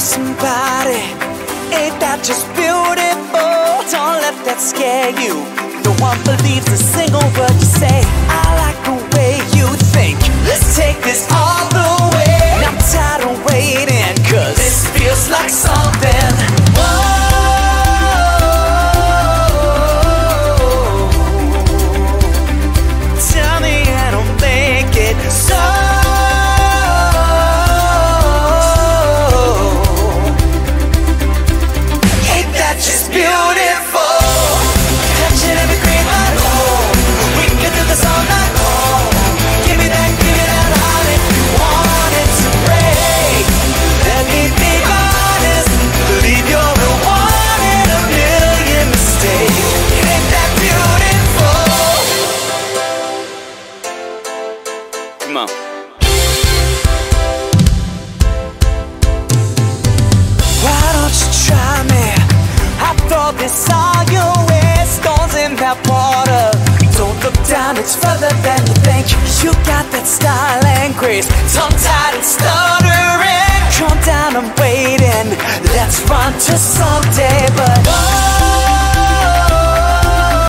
somebody, ain't that just beautiful? Don't let that scare you. No one believes a single word you say. I like the way you think. Let's take this all the way. I'm tired of waiting, cause this feels like something. Whoa. Tell me I don't make it so. Ain't that just beautiful? Touching every green light, oh. We can do this all night long. Give me that heart if you want it to break. Let me be honest, believe you're the one in a million mistakes. Ain't that beautiful? Come on. Why don't you try me? I thought this all your way. Stones in that water. Don't look down, it's further than you think. You got that style and grace, tongue-tied and stuttering. Calm down, I'm waiting. Let's run to someday, but